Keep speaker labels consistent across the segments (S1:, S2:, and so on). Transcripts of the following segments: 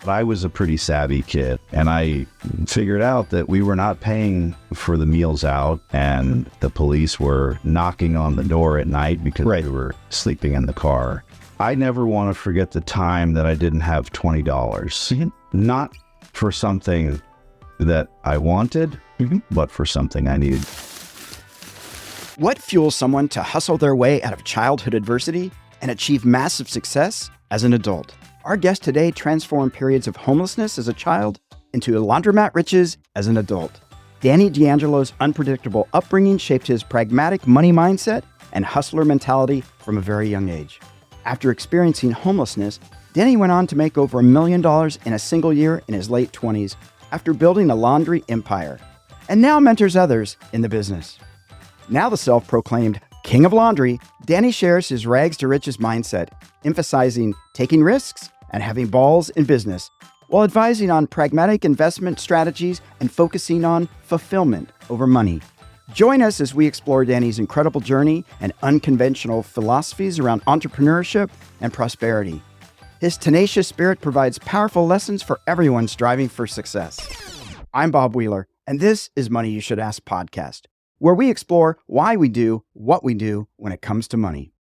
S1: I was a pretty savvy kid, and I figured out that we were not paying for the meals out, and the police were knocking on the door at night because we were sleeping in the car. I never want to forget the time that I didn't have $20, not for something that I wanted, but for something I needed.
S2: What fuels someone to hustle their way out of childhood adversity and achieve massive success as an adult? Our guest today transformed periods of homelessness as a child into laundromat riches as an adult. Danny D'Angelo's unpredictable upbringing shaped his pragmatic money mindset and hustler mentality from a very young age. After experiencing homelessness, Danny went on to make over $1 million in a single year in his late 20s after building a laundry empire, and now mentors others in the business. Now the self-proclaimed king of laundry, Danny shares his rags to riches mindset, emphasizing taking risks and having balls in business, while advising on pragmatic investment strategies and focusing on fulfillment over money. Join us as we explore Danny's incredible journey and unconventional philosophies around entrepreneurship and prosperity. His tenacious spirit provides powerful lessons for everyone striving for success. I'm Bob Wheeler, and this is Money You Should Ask podcast, where we explore why we do what we do when it comes to money.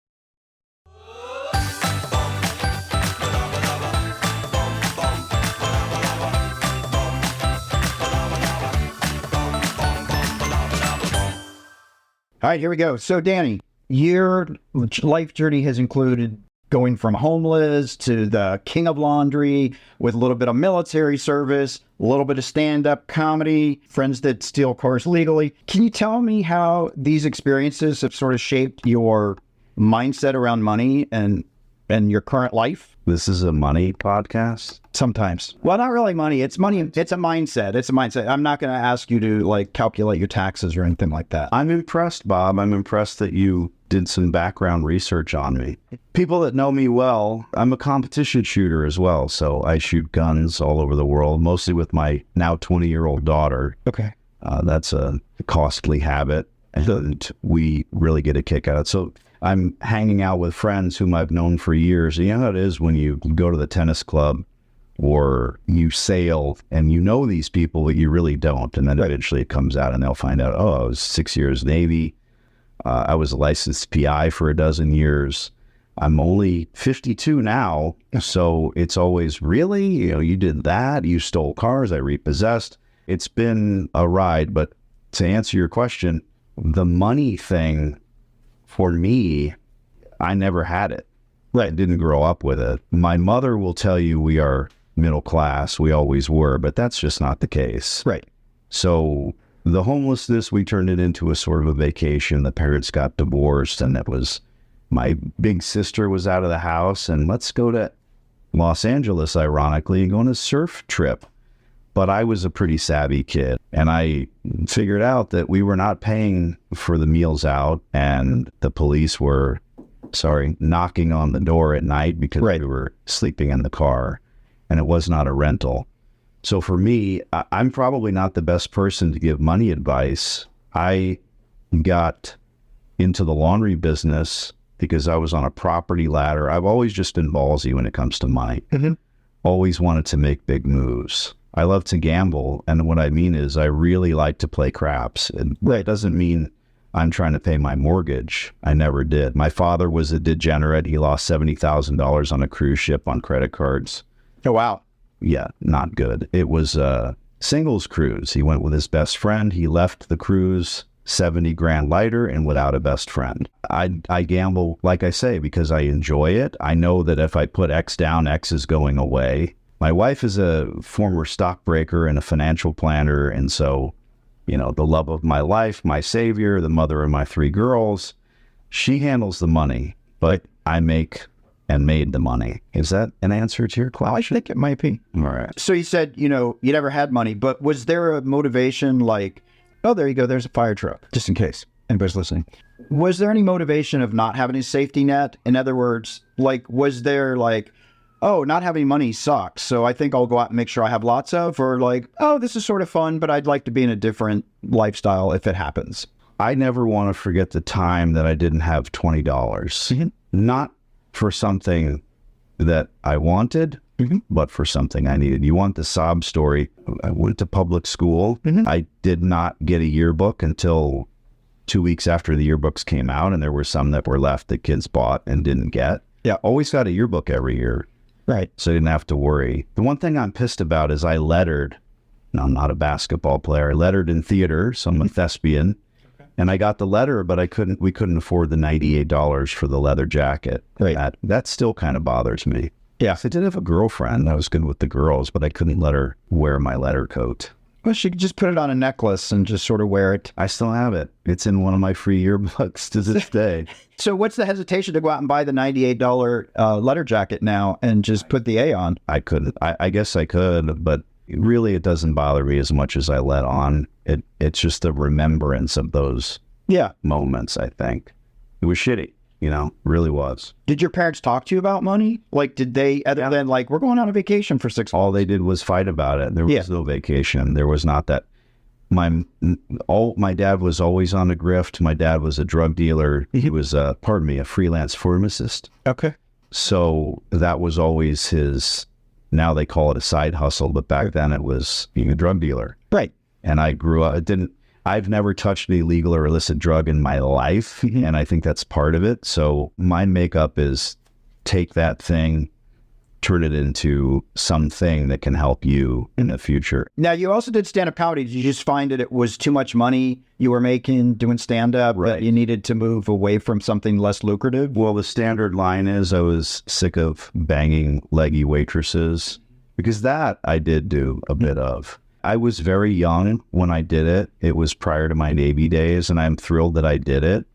S3: All right, here we go. So, Danny, your life journey has included going from homeless to the king of laundry with a little bit of military service, a little bit of stand-up comedy, friends that steal cars legally. Can you tell me how these experiences have sort of shaped your mindset around money and your current life?
S1: This is a money podcast?
S3: Sometimes. Well, not really money. It's money. It's a mindset. It's a mindset. I'm not going to ask you to calculate your taxes or anything like that.
S1: I'm impressed, Bob. I'm impressed that you did some background research on me. People that know me well, I'm a competition shooter as well. So I shoot guns all over the world, mostly with my now 20-year-old daughter.
S3: Okay.
S1: That's a costly habit, and we really get a kick out of it. So I'm hanging out with friends whom I've known for years. You know how it is when you go to the tennis club or you sail and you know these people, but you really don't. And then eventually it comes out and they'll find out, oh, I was 6 years Navy. I was a licensed PI for a dozen years. I'm only 52 now. So it's always, really? You did that? You stole cars. I repossessed. It's been a ride. But to answer your question, the money thing, for me, I never had it. I didn't grow up with it. My mother will tell you we are middle class. We always were, but that's just not the case.
S3: Right.
S1: So the homelessness, we turned it into a sort of a vacation. The parents got divorced, and it was, my big sister was out of the house, and let's go to Los Angeles, ironically, and go on a surf trip. But I was a pretty savvy kid, and I figured out that we were not paying for the meals out, and the police were, knocking on the door at night because we were sleeping in the car, and it was not a rental. So for me, I'm probably not the best person to give money advice. I got into the laundry business because I was on a property ladder. I've always just been ballsy when it comes to money. Always wanted to make big moves. I love to gamble, and what I mean is I really like to play craps. And that doesn't mean I'm trying to pay my mortgage. I never did. My father was a degenerate. He lost $70,000 on a cruise ship on credit cards.
S3: Oh, wow.
S1: Yeah, not good. It was a singles cruise. He went with his best friend. He left the cruise 70 grand lighter and without a best friend. I gamble, like I say, because I enjoy it. I know that if I put X down, X is going away. My wife is a former stockbroker and a financial planner. And so, the love of my life, my savior, the mother of my 3 girls, she handles the money, but I make and made the money. Is that an answer to your question?
S3: I think it might be.
S1: All right.
S3: So you said, you never had money, but was there a motivation like, oh, there you go, there's a fire truck, just in case anybody's listening. Was there any motivation of not having a safety net? In other words, was there oh, not having money sucks, so I think I'll go out and make sure I have lots of, or oh, this is sort of fun, but I'd like to be in a different lifestyle if it happens?
S1: I never want to forget the time that I didn't have $20. Not for something that I wanted, but for something I needed. You want the sob story? I went to public school. I did not get a yearbook until 2 weeks after the yearbooks came out, and there were some that were left that kids bought and didn't get.
S3: Yeah.
S1: Always got a yearbook every year.
S3: Right.
S1: So I didn't have to worry. The one thing I'm pissed about is I lettered. No, I'm not a basketball player. I lettered in theater, so I'm a thespian. And I got the letter, but we couldn't afford the $98 for the leather jacket.
S3: Right.
S1: That still kind of bothers me.
S3: Yeah.
S1: I did have a girlfriend. I was good with the girls, but I couldn't let her wear my letter coat.
S3: Well, she could just put it on a necklace and just sort of wear it.
S1: I still have it. It's in one of my free yearbooks to this day.
S3: So what's the hesitation to go out and buy the $98 letter jacket now and just put the A on?
S1: I couldn't. I guess I could, but really it doesn't bother me as much as I let on. It's just the remembrance of those moments, I think. It was shitty, really was.
S3: Did your parents talk to you about money? Like, did they, other than like, we're going on a vacation for 6 months?
S1: All they did was fight about it. There was no vacation. There was not that. My dad was always on the grift. My dad was a drug dealer. He was, a freelance pharmacist.
S3: Okay.
S1: So that was always his, now they call it a side hustle, but back then it was being a drug dealer.
S3: Right.
S1: And I grew up, I've never touched an illegal or illicit drug in my life. And I think that's part of it. So my makeup is take that thing, turn it into something that can help you in the future.
S3: Now, you also did stand-up comedy. Did you just find that it was too much money you were making doing stand-up, that you needed to move away from something less lucrative?
S1: Well, the standard line is I was sick of banging leggy waitresses, because that I did do a bit of. I was very young when I did it. It was prior to my Navy days, and I'm thrilled that I did it.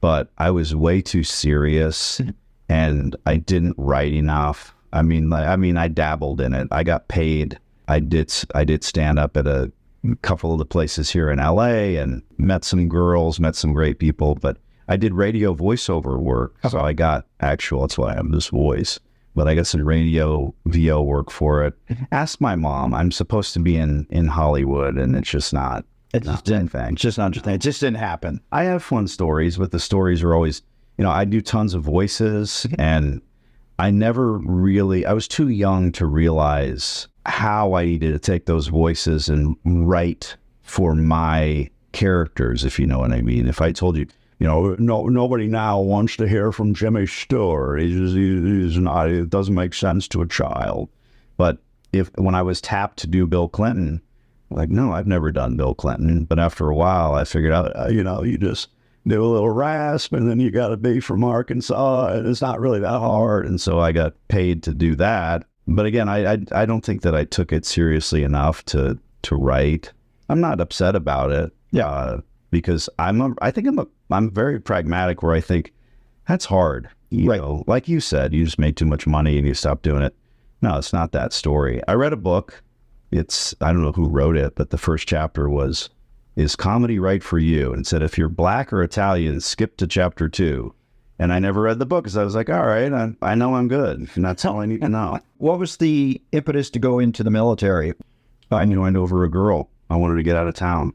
S1: But I was way too serious, and I didn't write enough. I mean, I dabbled in it. I got paid. I did stand up at a couple of the places here in LA and met some girls, met some great people. But I did radio voiceover work, so I got actual. That's why I have this voice. But I got some radio VO work for it. Ask my mom. I'm supposed to be in Hollywood, and it's just not.
S3: It's just not your thing. It just didn't happen.
S1: I have fun stories, but the stories are always, I do tons of voices, and I was too young to realize how I needed to take those voices and write for my characters, if you know what I mean. If I told you, nobody now wants to hear from Jimmy Stewart. He's not, it doesn't make sense to a child. But when I was tapped to do Bill Clinton, like, no, I've never done Bill Clinton. But after a while, I figured out, you just do a little rasp, and then you got to be from Arkansas, and it's not really that hard. And so I got paid to do that. But again, I don't think that I took it seriously enough to write. I'm not upset about it.
S3: Yeah.
S1: Because I'm very pragmatic, where I think that's hard. You know, like you said, you just made too much money and you stopped doing it. No, it's not that story. I read a book. I don't know who wrote it, but the first chapter was, is comedy right for you? And it said, if you're Black or Italian, skip to chapter 2. And I never read the book because I was like, all right, I know I'm good. And that's all I need to know.
S3: What was the impetus to go into the military?
S1: I joined over a girl. I wanted to get out of town.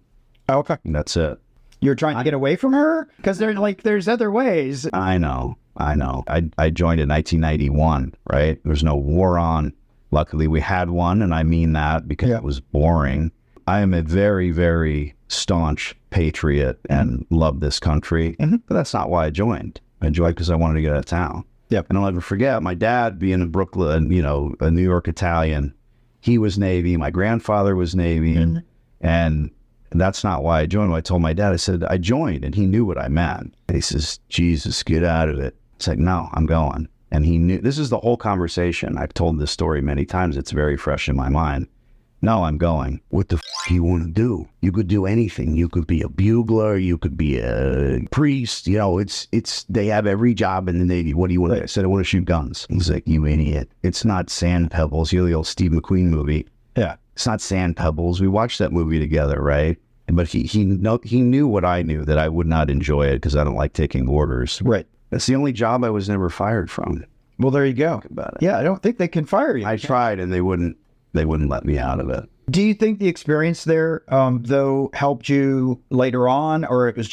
S3: Okay.
S1: And that's it.
S3: You're trying to get away from her? Because there's other ways.
S1: I know. I joined in 1991, right? There's no war on. Luckily, we had one, and I mean that because it was boring. I am a very, very staunch patriot and love this country, but that's not why I joined. I joined because I wanted to get out of town.
S3: Yep.
S1: And I'll never forget, my dad being in Brooklyn, a New York Italian, he was Navy. My grandfather was Navy. And that's not why I joined. When I told my dad, I said, I joined, and he knew what I meant. And he says, Jesus, get out of it. It's like, no, I'm going. And he knew, this is the whole conversation. I've told this story many times. It's very fresh in my mind. No, I'm going. What the do you want to do? You could do anything. You could be a bugler. You could be a priest. They have every job in the Navy. What do you want? I said, I want to shoot guns. He's like, you idiot. It's not sand pebbles. The old Steve McQueen movie.
S3: Yeah.
S1: It's not sand pebbles. We watched that movie together, right? But he knew what I knew, that I would not enjoy it because I don't like taking orders.
S3: Right.
S1: That's the only job I was never fired from.
S3: Well, there you go.
S1: About it.
S3: Yeah, I don't think they can fire you.
S1: I tried, and they wouldn't let me out of it.
S3: Do you think the experience there, though, helped you later on, or it was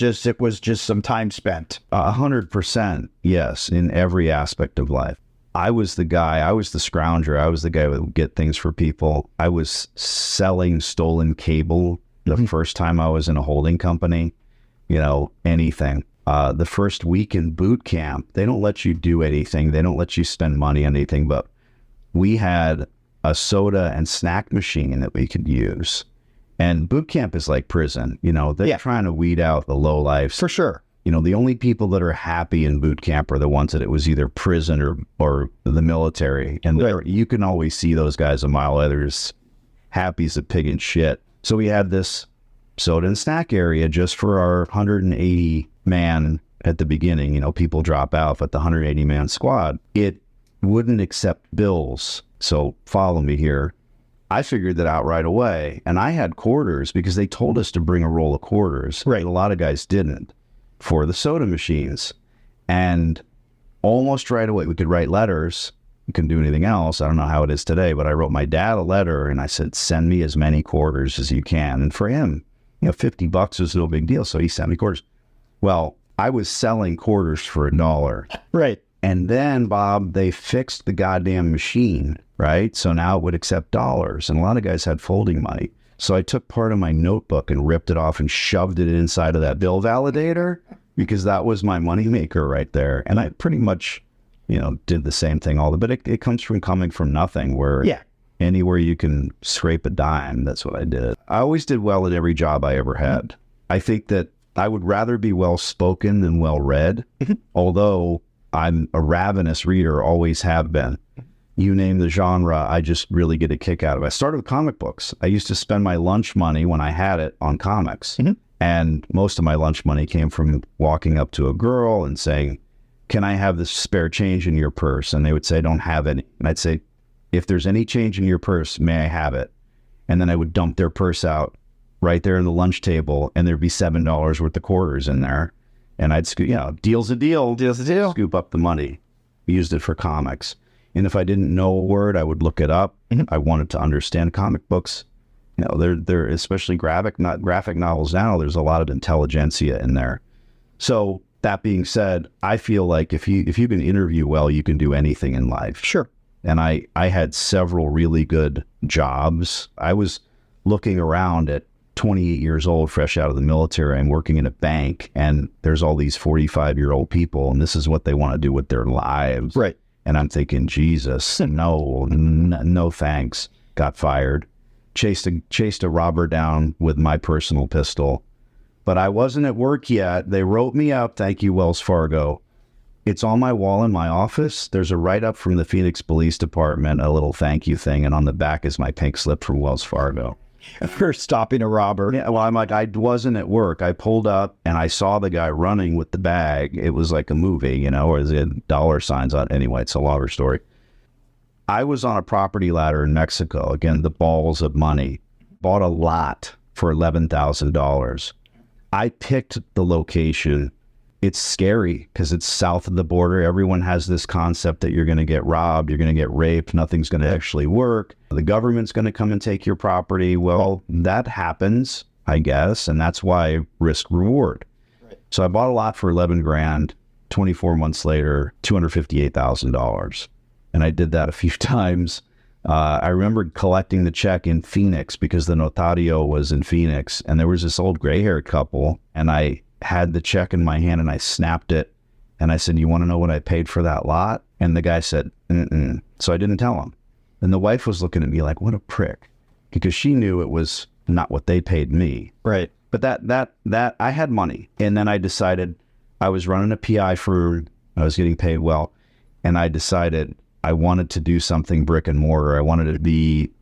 S3: just some time spent?
S1: 100%, yes, in every aspect of life. I was the guy, I was the scrounger. I was the guy who would get things for people. I was selling stolen cable the first time I was in a holding company, anything. The first week in boot camp, they don't let you do anything. They don't let you spend money on anything, but we had a soda and snack machine that we could use. And boot camp is like prison. They're trying to weed out the lowlifes.
S3: For sure.
S1: The only people that are happy in boot camp are the ones that it was either prison or the military. And you can always see those guys a mile away. They're just happy as a pig in shit. So we had this soda and snack area just for our 180 man at the beginning. People drop out, but the 180 man squad, it wouldn't accept bills. So follow me here. I figured that out right away. And I had quarters because they told us to bring a roll of quarters.
S3: Right.
S1: A lot of guys didn't for the soda machines. And almost right away, we could write letters. We couldn't do anything else. I don't know how it is today, but I wrote my dad a letter and I said, send me as many quarters as you can. And for him, $50 was no big deal. So he sent me quarters. Well, I was selling quarters for $1.
S3: Right.
S1: And then, Bob, they fixed the goddamn machine, right? So now it would accept dollars. And a lot of guys had folding money. So I took part of my notebook and ripped it off and shoved it inside of that bill validator because that was my moneymaker right there. And I pretty much, did the same thing but it comes from coming from nothing where anywhere you can scrape a dime, that's what I did. I always did well at every job I ever had. I think that I would rather be well-spoken than well-read, although I'm a ravenous reader, always have been. You name the genre, I just really get a kick out of it. I started with comic books. I used to spend my lunch money when I had it on comics. And most of my lunch money came from walking up to a girl and saying, can I have this spare change in your purse? And they would say, I don't have any. And I'd say, if there's any change in your purse, may I have it? And then I would dump their purse out right there on the lunch table, and there'd be $7 worth of quarters in there. And I'd deal's a deal.
S3: Deal's a deal.
S1: Scoop up the money. Used it for comics. And if I didn't know a word, I would look it up. I wanted to understand comic books. They're especially graphic novels now, there's a lot of intelligentsia in there. So that being said, I feel like if you can interview well, you can do anything in life.
S3: Sure.
S1: And I had several really good jobs. I was looking around at 28 years old, fresh out of the military. I'm working in a bank, and there's all these 45-year-old people, and this is what they want to do with their lives.
S3: Right.
S1: And I'm thinking, Jesus, no thanks. Got fired. Chased a robber down with my personal pistol. But I wasn't at work yet. They wrote me up. Thank you, Wells Fargo. It's on my wall in my office. There's a write-up from the Phoenix Police Department, a little thank you thing, and on the back is my pink slip from Wells Fargo.
S3: For stopping a robber.
S1: Yeah, well, I'm like, I wasn't at work. I pulled up and I saw the guy running with the bag. It was like a movie, or they had dollar signs on. Anyway, it's a longer story. I was on a property ladder in Mexico. Again, the balls of money. Bought a lot for $11,000. I picked the location. It's scary because it's south of the border. Everyone has this concept that you're going to get robbed, you're going to get raped, nothing's going to actually work. The government's going to come and take your property. Well, that happens, I guess, and that's why risk reward. Right. So I bought a lot for 11 grand. 24 months later, $258,000. And I did that a few times. I remember collecting the check in Phoenix because the notario was in Phoenix, and there was this old gray-haired couple, and I had the check in my hand and I snapped it and I said, you want to know what I paid for that lot? And the guy said, mm-mm. So I didn't tell him. And the wife was looking at me like, what a prick, because she knew it was not what they paid me.
S3: Right.
S1: But that I had money. And then I decided I was running a PI firm. I was getting paid well. And I decided I wanted to do something brick and mortar. I wanted to be,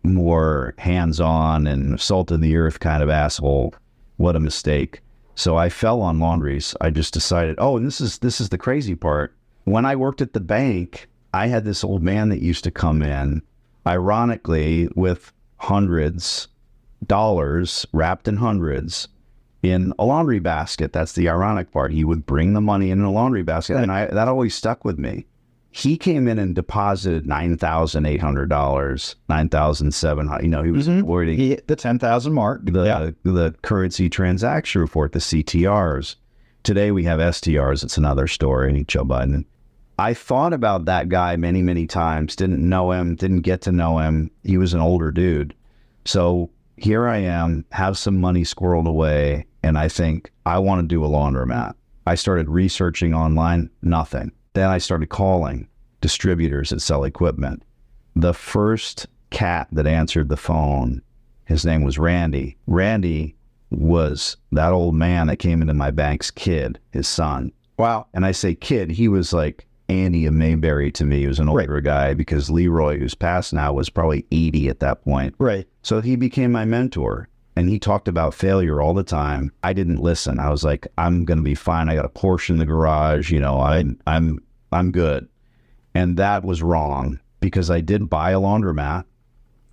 S1: more hands-on and salt in the earth kind of asshole. What a mistake. So I fell on laundries. I just decided, and this is the crazy part. When I worked at the bank, I had this old man that used to come in, ironically, with dollars wrapped in hundreds in a laundry basket. That's the ironic part. He would bring the money in a laundry basket, and that always stuck with me. He came in and deposited $9,800, $9,700. He was avoiding.
S3: He hit the 10,000 mark.
S1: The currency transaction report, the CTRs. Today we have STRs. It's another story. Joe Biden. I thought about that guy many, many times, didn't know him, didn't get to know him. He was an older dude. So here I am, have some money squirreled away, and I think I want to do a laundromat. I started researching online, nothing. Then I started calling distributors that sell equipment. The first cat that answered the phone, his name was Randy. Randy was that old man that came into my bank's kid, his son.
S3: Wow.
S1: And I say kid, he was like Andy of Mayberry to me. He was an older guy because Leroy, who's passed now, was probably 80 at that point.
S3: Right.
S1: So he became my mentor, and he talked about failure all the time. I didn't listen. I was like, I'm going to be fine. I got a Porsche in the garage. You know, I'm good. And that was wrong because I did buy a laundromat.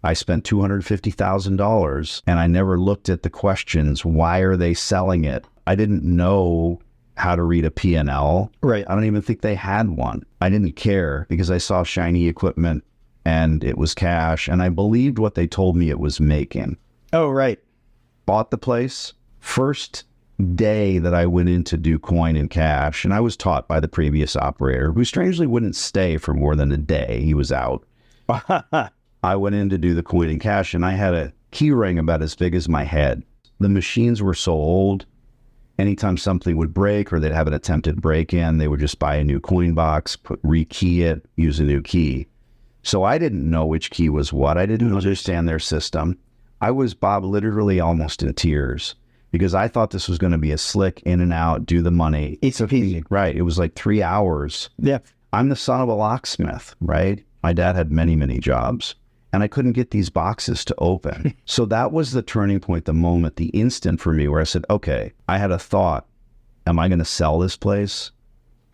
S1: I spent $250,000 and I never looked at the questions. Why are they selling it? I didn't know how to read a P&L.
S3: Right.
S1: I don't even think they had one. I didn't care because I saw shiny equipment and it was cash and I believed what they told me it was making.
S3: Oh, right.
S1: Bought the place. First day that I went in to do coin and cash, and I was taught by the previous operator, who strangely wouldn't stay for more than a day. He was out. I went in to do the coin and cash, and I had a key ring about as big as my head. The machines were so old, anytime something would break or they'd have an attempted break-in, they would just buy a new coin box, rekey it, use a new key. So I didn't know which key was what. I didn't understand their system. I was, Bob, literally almost in tears because I thought this was going to be a slick in and out, do the money.
S3: It's easy.
S1: Right. It was like 3 hours.
S3: Yeah.
S1: I'm the son of a locksmith, right? My dad had many, many jobs, and I couldn't get these boxes to open. So that was the turning point, the moment, the instant for me where I said, okay, I had a thought. Am I going to sell this place?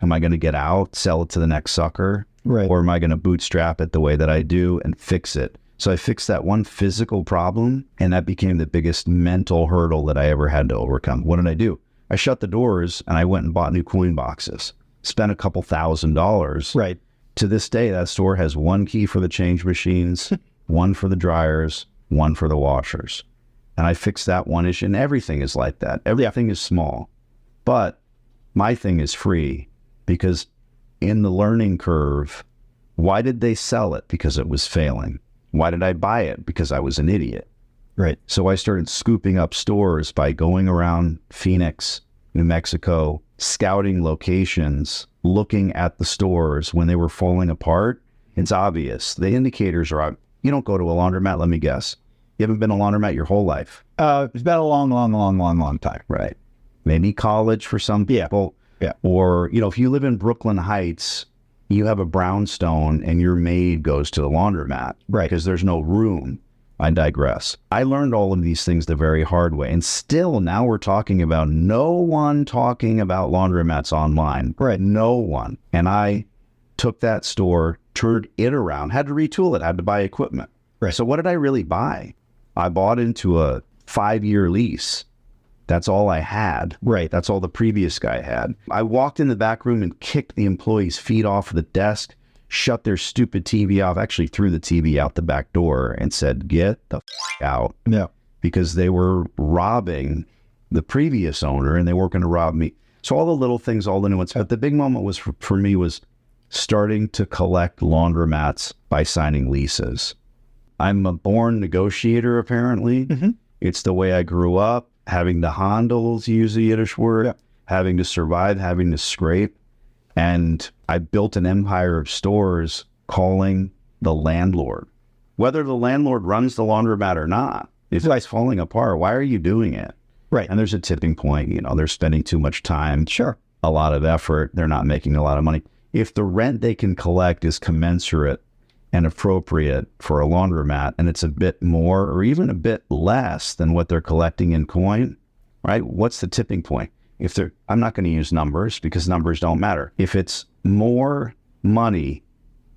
S1: Am I going to get out, sell it to the next sucker?
S3: Right.
S1: Or am I going to bootstrap it the way that I do and fix it? So I fixed that one physical problem, and that became the biggest mental hurdle that I ever had to overcome. What did I do? I shut the doors and I went and bought new coin boxes, spent a couple $1,000s.
S3: Right.
S1: To this day, that store has one key for the change machines, one for the dryers, one for the washers. And I fixed that one issue, and everything is like that. Everything is small. But my thing is free because in the learning curve, why did they sell it? Because it was failing. Why did I buy it? Because I was an idiot.
S3: Right.
S1: So I started scooping up stores by going around Phoenix, New Mexico, scouting locations, looking at the stores when they were falling apart. It's obvious. The indicators are up. You don't go to a laundromat, let me guess. You haven't been to a laundromat your whole life.
S3: It's been a long time.
S1: Right. Maybe college for some people.
S3: Yeah.
S1: Or, you know, if you live in Brooklyn Heights, you have a brownstone and your maid goes to the laundromat.
S3: Right.
S1: Because there's no room. I digress. I learned all of these things the very hard way. And still now we're talking about no one talking about laundromats online.
S3: Right.
S1: No one. And I took that store, turned it around, had to retool it, had to buy equipment.
S3: Right.
S1: So what did I really buy? I bought into a 5-year lease. That's all I had.
S3: Right.
S1: That's all the previous guy had. I walked in the back room and kicked the employees' feet off the desk, shut their stupid TV off, actually threw the TV out the back door and said, get the out.
S3: Yeah.
S1: Because they were robbing the previous owner and they weren't going to rob me. So all the little things, all the nuance. But the big moment was for me was starting to collect laundromats by signing leases. I'm a born negotiator, apparently.
S3: Mm-hmm.
S1: It's the way I grew up, having to handle, to use a Yiddish word, having to survive, having to scrape. And I built an empire of stores calling the landlord. Whether the landlord runs the laundromat or not, if it's falling apart, why are you doing it?
S3: Right.
S1: And there's a tipping point. You know, they're spending too much time,
S3: Sure.
S1: a lot of effort. They're not making a lot of money. If the rent they can collect is commensurate and appropriate for a laundromat, and it's a bit more or even a bit less than what they're collecting in coin, right? What's the tipping point? If they're, I'm not going to use numbers because numbers don't matter. If it's more money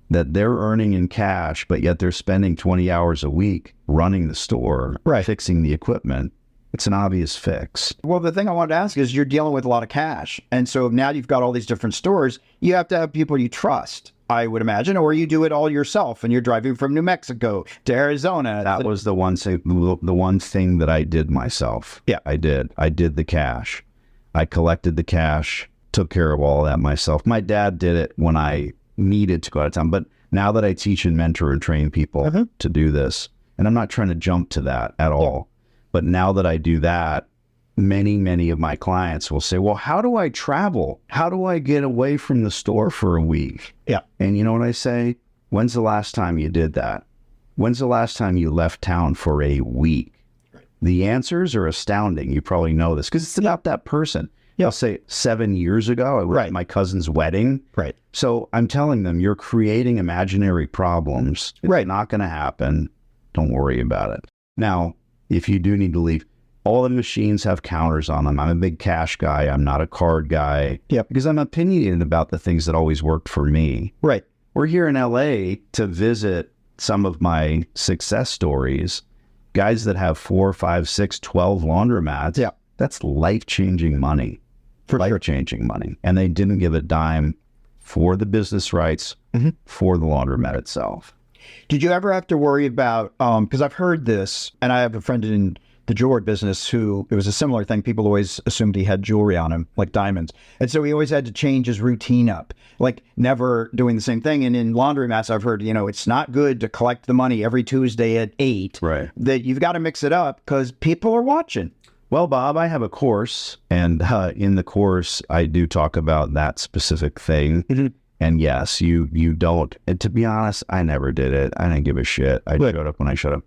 S1: that they're earning in cash, but yet they're spending 20 hours a week running the store,
S3: right,
S1: fixing the equipment, it's an obvious fix.
S3: Well, the thing I wanted to ask is you're dealing with a lot of cash. And so now you've got all these different stores. You have to have people you trust, I would imagine, or you do it all yourself and you're driving from New Mexico to Arizona.
S1: That was the one thing that I did myself.
S3: Yeah.
S1: I did the cash. I collected the cash took care of all that myself. My dad did it when I needed to go out of town. But now that I teach and mentor and train people to do this, and I'm not trying to jump to that at all, but now that I do that, many of my clients will say, well, how do I travel? How do I get away from the store for a week?
S3: Yeah.
S1: And you know what I say? When's the last time you did that? When's the last time you left town for a week? Right. The answers are astounding. You probably know this because it's about that person. Yeah. I'll say 7 years ago, I was at my cousin's wedding.
S3: Right.
S1: So I'm telling them, you're creating imaginary problems. It's not going to happen. Don't worry about it. Now, if you do need to leave, all the machines have counters on them. I'm a big cash guy. I'm not a card guy.
S3: Yeah.
S1: Because I'm opinionated about the things that always worked for me.
S3: Right.
S1: We're here in LA to visit some of my success stories. Guys that have 4, 5, 6, 12 laundromats.
S3: Yeah.
S1: That's life-changing money. Life-changing money. And they didn't give a dime for the business rights for the laundromat itself.
S3: Did you ever have to worry about, because I've heard this, and I have a friend in the jewelry business who, it was a similar thing. People always assumed he had jewelry on him, like diamonds. And so he always had to change his routine up, like never doing the same thing. And in laundromats, I've heard, it's not good to collect the money every Tuesday at 8.
S1: Right.
S3: That you've got to mix it up because people are watching.
S1: Well, Bob, I have a course, and in the course, I do talk about that specific thing. And yes, you don't. And to be honest, I never did it. I didn't give a shit. I showed up when I showed up.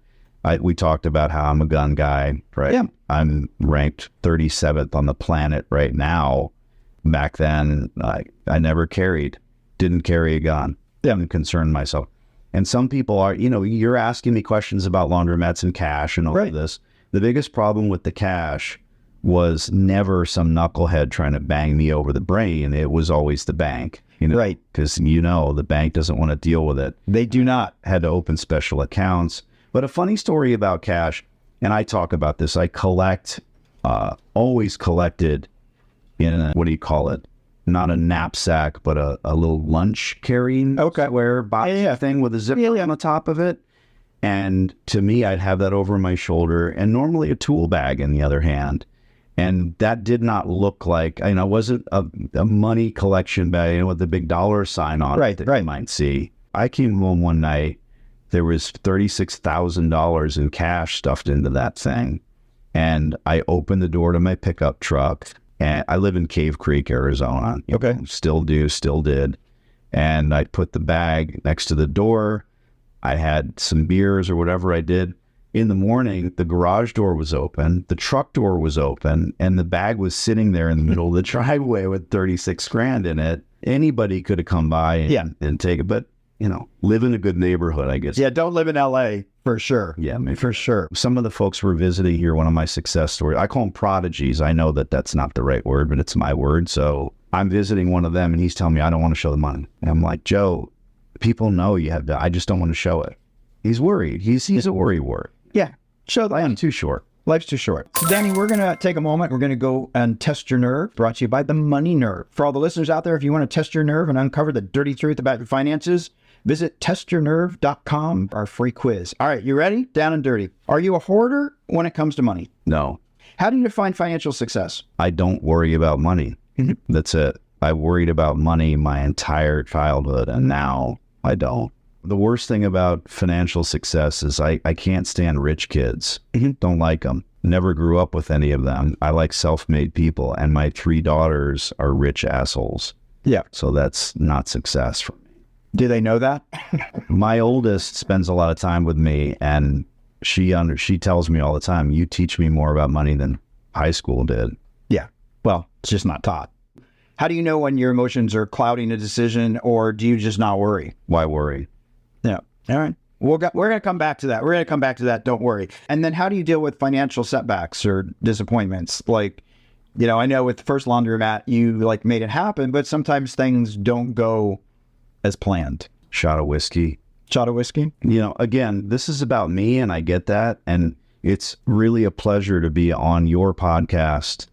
S1: We talked about how I'm a gun guy, right?
S3: Yeah.
S1: I'm ranked 37th on the planet right now. Back then, I never didn't carry a gun. Didn't concern myself. And some people are, you're asking me questions about laundromats and cash and all of this. The biggest problem with the cash was never some knucklehead trying to bang me over the brain. It was always the bank,
S3: Right.
S1: Because, the bank doesn't want to deal with it.
S3: They do not.
S1: Had to open special accounts. But a funny story about cash, and I talk about this, I always collected in what do you call it? Not a knapsack, but a little lunch carrying square box thing with a zipper on the top of it. And to me, I'd have that over my shoulder and normally a tool bag in the other hand. And that did not look like, it wasn't a money collection bag with the big dollar sign on it that you might see. I came home one night, there was $36,000 in cash stuffed into that thing. And I opened the door to my pickup truck, and I live in Cave Creek, Arizona. Still did. And I put the bag next to the door. I had some beers or whatever I did. In the morning, the garage door was open, the truck door was open, and the bag was sitting there in the middle of the driveway with 36 grand in it. Anybody could have come by and take it, but live in a good neighborhood, I guess.
S3: Yeah, don't live in LA for sure.
S1: Yeah, maybe.
S3: For sure.
S1: Some of the folks were visiting here, one of my success stories. I call them prodigies. I know that that's not the right word, but it's my word. So I'm visiting one of them, and he's telling me I don't want to show the money. And I'm like, Joe, people know you have to. I just don't want to show it. He's worried. He's a worry wart.
S3: Yeah. Show the
S1: Life's too short.
S3: Life's too short. So Danny, we're going to take a moment. We're going to go and test your nerve, brought to you by the Money Nerve. For all the listeners out there, if you want to test your nerve and uncover the dirty truth about your finances, visit testyournerve.com, our free quiz. All right, you ready? Down and dirty. Are you a hoarder when it comes to money?
S1: No.
S3: How do you define financial success?
S1: I don't worry about money. That's it. I worried about money my entire childhood, and now I don't. The worst thing about financial success is I can't stand rich kids. Don't like them. Never grew up with any of them. I like self-made people, and my 3 daughters are rich assholes.
S3: Yeah.
S1: So that's not success for me.
S3: Do they know that?
S1: My oldest spends a lot of time with me, and she tells me all the time, you teach me more about money than high school did.
S3: Yeah. Well, it's just not taught. How do you know when your emotions are clouding a decision, or do you just not worry?
S1: Why worry?
S3: Yeah. All right. We're going to come back to that. Don't worry. And then how do you deal with financial setbacks or disappointments? Like, I know with the first laundromat, you made it happen, but sometimes things don't go as planned.
S1: Shot of whiskey.
S3: Again,
S1: this is about me, and I get that. And it's really a pleasure to be on your podcast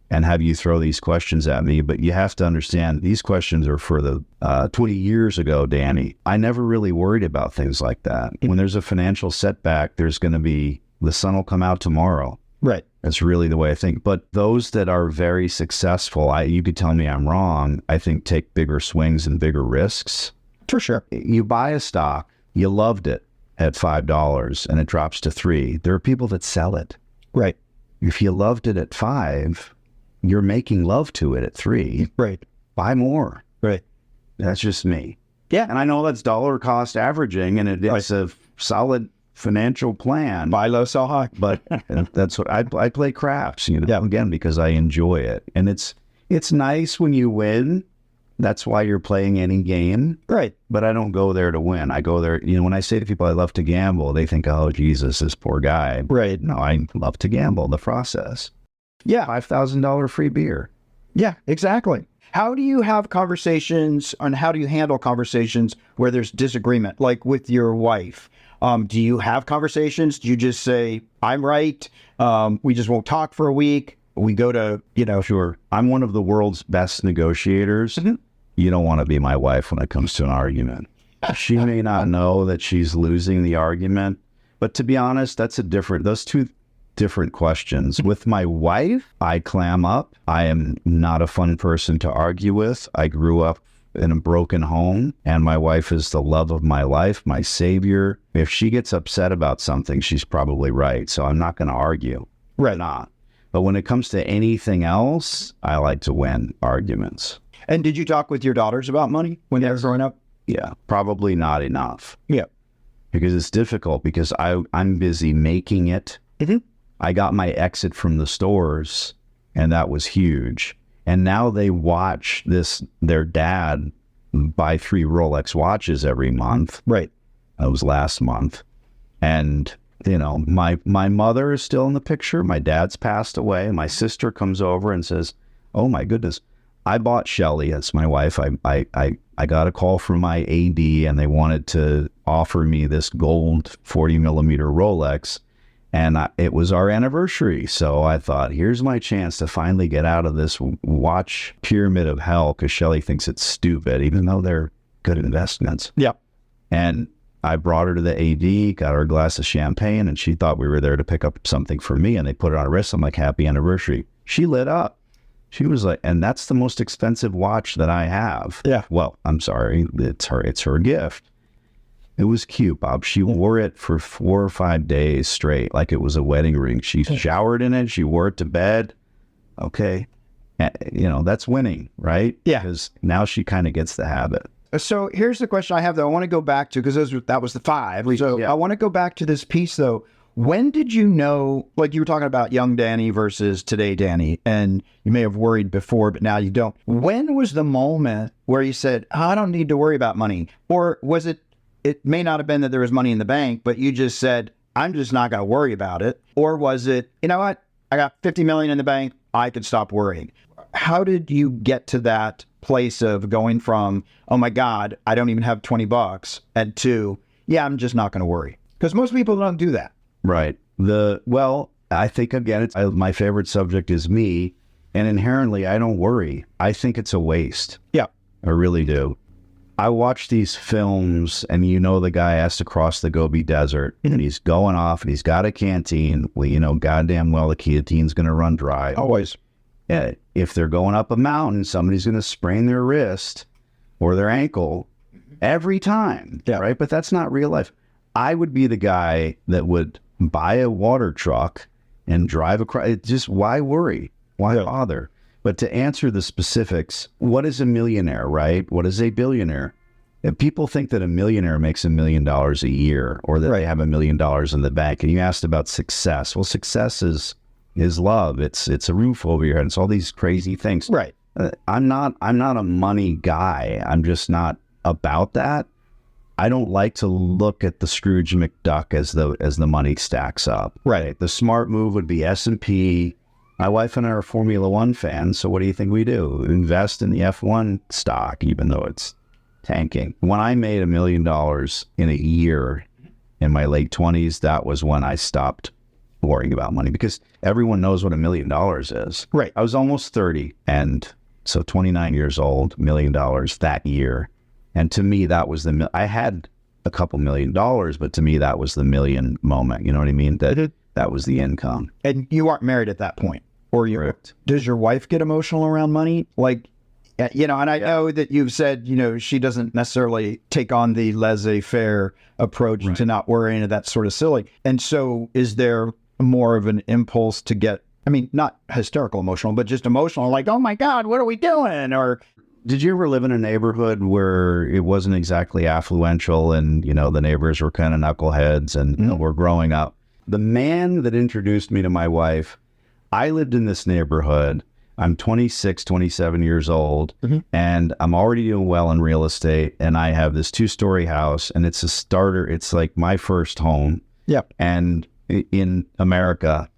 S1: and have you throw these questions at me. But you have to understand, these questions are for the 20 years ago, Danny. I never really worried about things like that. When there's a financial setback, there's going to be, the sun will come out tomorrow.
S3: Right.
S1: That's really the way I think. But those that are very successful, you could tell me I'm wrong, I think take bigger swings and bigger risks.
S3: For sure.
S1: You buy a stock, you loved it at $5 and it drops to $3. There are people that sell it.
S3: Right.
S1: If you loved it at $5, you're making love to it at $3.
S3: Right.
S1: Buy more.
S3: Right.
S1: That's just me.
S3: Yeah.
S1: And I know that's dollar cost averaging, and it's a solid financial plan.
S3: Buy low, sell high.
S1: But that's what I play craps, again, because I enjoy it. And it's nice when you win. That's why you're playing any game.
S3: Right.
S1: But I don't go there to win. I go there, when I say to people I love to gamble, they think, oh, Jesus, this poor guy.
S3: Right.
S1: No, I love to gamble, the process.
S3: Yeah.
S1: $5,000 free beer.
S3: Yeah, exactly. How do you have conversations and how do you handle conversations where there's disagreement, like with your wife? Do you have conversations? Do you just say, I'm right, we just won't talk for a week? We go to,
S1: Sure. I'm one of the world's best negotiators.
S3: Mm-hmm.
S1: You don't want to be my wife when it comes to an argument. She may not know that she's losing the argument, but to be honest, those two different questions. With my wife, I clam up. I am not a fun person to argue with. I grew up in a broken home, and my wife is the love of my life, my savior. If she gets upset about something, she's probably right. So I'm not going to argue.
S3: Right.
S1: Not. But when it comes to anything else, I like to win arguments.
S3: And did you talk with your daughters about money when they were growing up?
S1: Yeah, probably not enough.
S3: Yeah.
S1: Because it's difficult because I'm busy making it.
S3: Mm-hmm.
S1: I got my exit from the stores, and that was huge. And now they watch their dad buy 3 Rolex watches every month.
S3: Right.
S1: That was last month. And, my mother is still in the picture. My dad's passed away. My sister comes over and says, oh my goodness, I bought Shelly, that's my wife. I got a call from my AD, and they wanted to offer me this gold 40 millimeter Rolex. And it was our anniversary. So I thought, here's my chance to finally get out of this watch pyramid of hell, because Shelly thinks it's stupid, even though they're good investments.
S3: Yeah.
S1: And I brought her to the AD, got her a glass of champagne, and she thought we were there to pick up something for me. And they put it on her wrist. I'm like, happy anniversary. She lit up. She was like, and that's the most expensive watch that I have.
S3: Yeah.
S1: Well, I'm sorry. It's her gift. It was cute, Bob. She wore it for 4 or 5 days straight, like it was a wedding ring. She showered in it. She wore it to bed. Okay. That's winning, right?
S3: Yeah.
S1: Because now she kind of gets the habit.
S3: So here's the question I have, though. I want to go back to, because that was the 5.
S1: Please,
S3: so
S1: yeah.
S3: I want to go back to this piece, though. When did you know, like you were talking about young Danny versus today Danny, and you may have worried before, but now you don't. When was the moment where you said, I don't need to worry about money? Or was it may not have been that there was money in the bank, but you just said, I'm just not going to worry about it? Or was it, you know what? I got 50 million in the bank. I could stop worrying. How did you get to that place of going from, oh my God, I don't even have $20, and to, yeah, I'm just not going to worry? Because most people don't do that.
S1: Right. I think, again, my favorite subject is me, and inherently I don't worry. I think it's a waste.
S3: Yeah.
S1: I really do. I watch these films, and the guy has to cross the Gobi Desert, and he's going off, and he's got a canteen. Well, goddamn well the canteen's going to run dry.
S3: Always.
S1: Yeah, if they're going up a mountain, somebody's going to sprain their wrist or their ankle every time, right? But that's not real life. I would be the guy that would buy a water truck and drive across. Just why worry? Why bother? But to answer the specifics, what is a millionaire, right? What is a billionaire? If people think that a millionaire makes $1 million a year, or that they have $1 million in the bank, and you asked about success. Well, success is love. It's a roof over your head. It's all these crazy things.
S3: Right.
S1: I'm not a money guy. I'm just not about that. I don't like to look at the Scrooge McDuck as the money stacks up.
S3: Right.
S1: The smart move would be S&P. My wife and I are Formula One fans, so what do you think we do? Invest in the F1 stock, even though it's tanking. When I made $1 million in a year in my late 20s, that was when I stopped worrying about money, because everyone knows what $1 million is.
S3: Right.
S1: I was almost 30, and so 29 years old, $1 million that year. And to me, that was I had a couple $1 million, but to me, that was the million moment. You know what I mean? That That was the income.
S3: And you aren't married at that point, or you?
S1: Correct.
S3: Does your wife get emotional around money? Like, and I know that you've said, she doesn't necessarily take on the laissez-faire approach to not worrying and that's sort of silly. And so is there more of an impulse to get, not hysterical emotional, but just emotional, like, oh my God, what are we doing? Or
S1: did you ever live in a neighborhood where it wasn't exactly affluential and, the neighbors were kind of knuckleheads and we're growing up? The man that introduced me to my wife, I lived in this neighborhood. I'm 26, 27 years old, and I'm already doing well in real estate. And I have this 2-story house, and it's a starter. It's like my first home.
S3: Yep. And
S1: in America.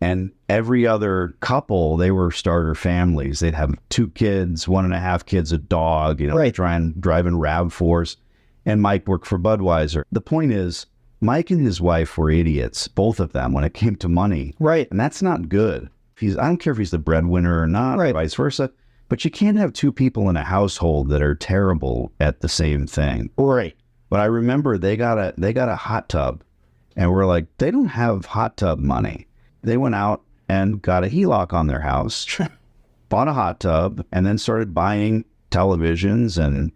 S1: And every other couple, they were starter families. They'd have 2 kids, 1.5 kids, a dog, driving RAV4s. And Mike worked for Budweiser. The point is, Mike and his wife were idiots, both of them, when it came to money.
S3: Right.
S1: And that's not good. I don't care if he's the breadwinner or not, or vice versa. But you can't have 2 people in a household that are terrible at the same thing.
S3: Right.
S1: But I remember they got a hot tub, and we're like, they don't have hot tub money. They went out and got a HELOC on their house, bought a hot tub, and then started buying televisions and,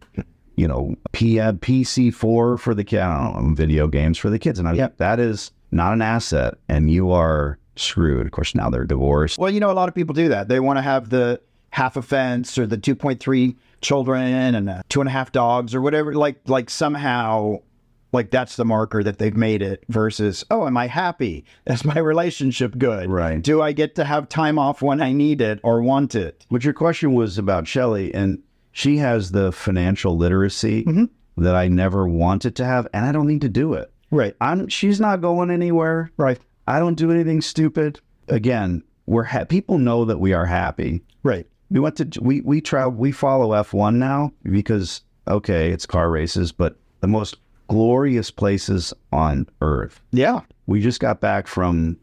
S1: PC4 for the kids, video games for the kids. And that is not an asset, and you are screwed. Of course, now they're divorced.
S3: Well, a lot of people do that. They want to have the half a fence or the 2.3 children and 2.5 dogs or whatever. Like somehow, like that's the marker that they've made it versus, oh, am I happy? Is my relationship good?
S1: Right.
S3: Do I get to have time off when I need it or want it?
S1: But your question was about Shelley, and she has the financial literacy that I never wanted to have, and I don't need to do it.
S3: Right.
S1: She's not going anywhere.
S3: Right.
S1: I don't do anything stupid. Again, people know that we are happy.
S3: Right.
S1: We follow F1 now because, okay, it's car races, but the most glorious places on earth.
S3: Yeah.
S1: We just got back from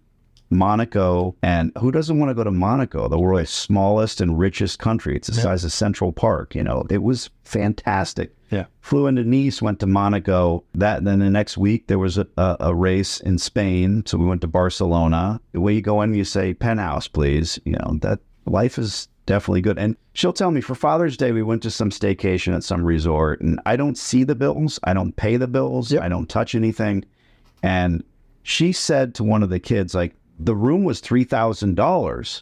S1: Monaco, and who doesn't want to go to Monaco, the world's smallest and richest country? It's the size of Central Park. It was fantastic.
S3: Yeah.
S1: Flew into Nice, went to Monaco. Then the next week there was a race in Spain, so we went to Barcelona. When you go in, you say penthouse, please. That life is definitely good. And she'll tell me for Father's Day we went to some staycation at some resort, and I don't see the bills, I don't pay the bills, I don't touch anything. And she said to one of the kids, like, the room was $3,000.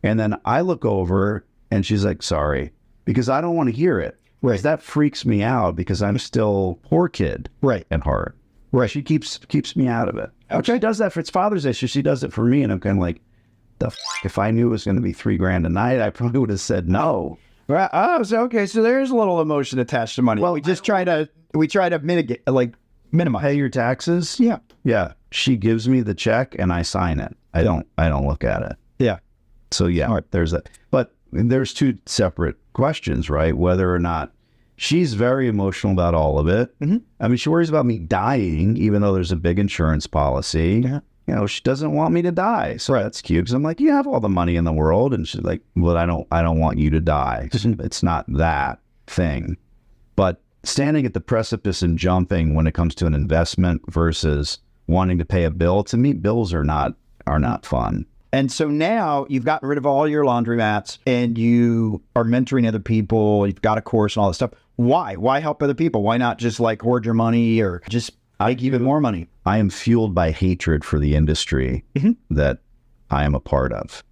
S1: And then I look over and she's like, sorry, because I don't want to hear it.
S3: Right.
S1: That freaks me out because I'm still poor kid at heart.
S3: Right.
S1: She keeps me out of it. Okay. She does that for its Father's Day. She does it for me. And I'm kind of like, if I knew it was going to be $3,000 a night, I probably would have said no.
S3: Right. Oh, so okay. So there's a little emotion attached to money. Well, we try to mitigate, minimize.
S1: Pay your taxes.
S3: Yeah.
S1: Yeah. She gives me the check and I sign it. I don't look at it.
S3: Yeah.
S1: So yeah, there's that. But there's 2 separate questions, right? Whether or not she's very emotional about all of it. She worries about me dying, even though there's a big insurance policy. Yeah. She doesn't want me to die. So that's cute. Because I'm like, you have all the money in the world. And she's like, well, I don't want you to die. It's not that thing. But standing at the precipice and jumping when it comes to an investment versus wanting to pay a bill, to me, bills are not fun.
S3: And so now you've gotten rid of all your laundromats and you are mentoring other people. You've got a course and all this stuff. Why? Why help other people? Why not just hoard your money or just make even more money?
S1: I am fueled by hatred for the industry that I am a part of.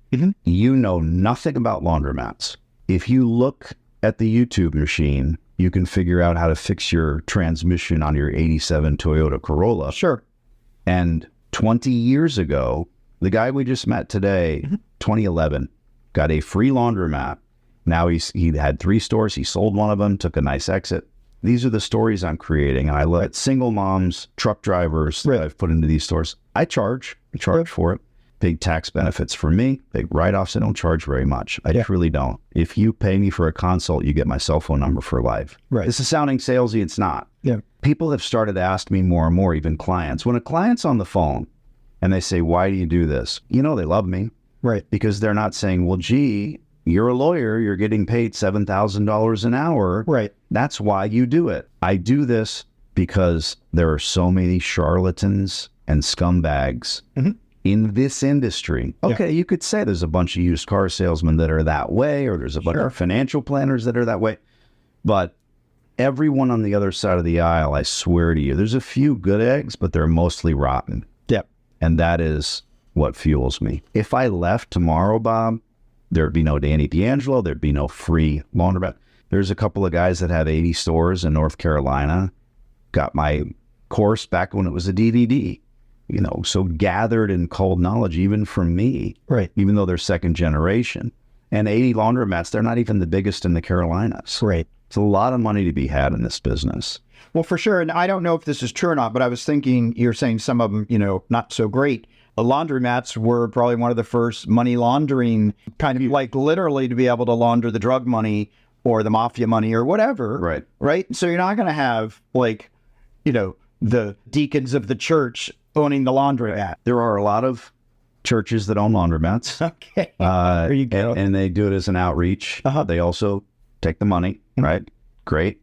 S1: You know nothing about laundromats. If you look at the YouTube machine, you can figure out how to fix your transmission on your 87 Toyota Corolla.
S3: Sure.
S1: And 20 years ago, the guy we just met today, 2011, got a free laundromat. Now he had 3 stores. He sold one of them, took a nice exit. These are the stories I'm creating. I let single moms, truck drivers that I've put into these stores. I charge for it. Big tax benefits for me, big write-offs. I don't charge very much. I truly don't. If you pay me for a consult, you get my cell phone number for life.
S3: Right.
S1: This is sounding salesy. It's not.
S3: Yeah.
S1: People have started to ask me more and more, even clients. When a client's on the phone and they say, why do you do this? They love me.
S3: Right.
S1: Because they're not saying, well, gee, you're a lawyer. You're getting paid $7,000 an hour.
S3: Right.
S1: That's why you do it. I do this because there are so many charlatans and scumbags in this industry. Okay, you could say there's a bunch of used car salesmen that are that way, or there's a bunch of financial planners that are that way. But everyone on the other side of the aisle, I swear to you, there's a few good eggs, but they're mostly rotten.
S3: Yep.
S1: And that is what fuels me. If I left tomorrow, Bob, there'd be no Danny D'Angelo, there'd be no free laundromat. There's a couple of guys that have 80 stores in North Carolina, got my course back when it was a DVD, you know, so gathered and culled knowledge, even from me,
S3: Right.
S1: even though they're second generation. And 80 laundromats, they're not even the biggest in the Carolinas.
S3: Right.
S1: It's a lot of money to be had in this business.
S3: Well, for sure. And I don't know if this is true or not, but I was thinking, you're saying some of them, you know, not so great. The laundromats were probably one of the first money laundering, kind of like literally to be able to launder the drug money or the mafia money or whatever.
S1: Right.
S3: Right. So you're not going to have like, you know, the deacons of the church owning the laundromat.
S1: There are a lot of churches that own laundromats.
S3: Okay. There you go.
S1: And they do it as an outreach. They also take the money, right? Great.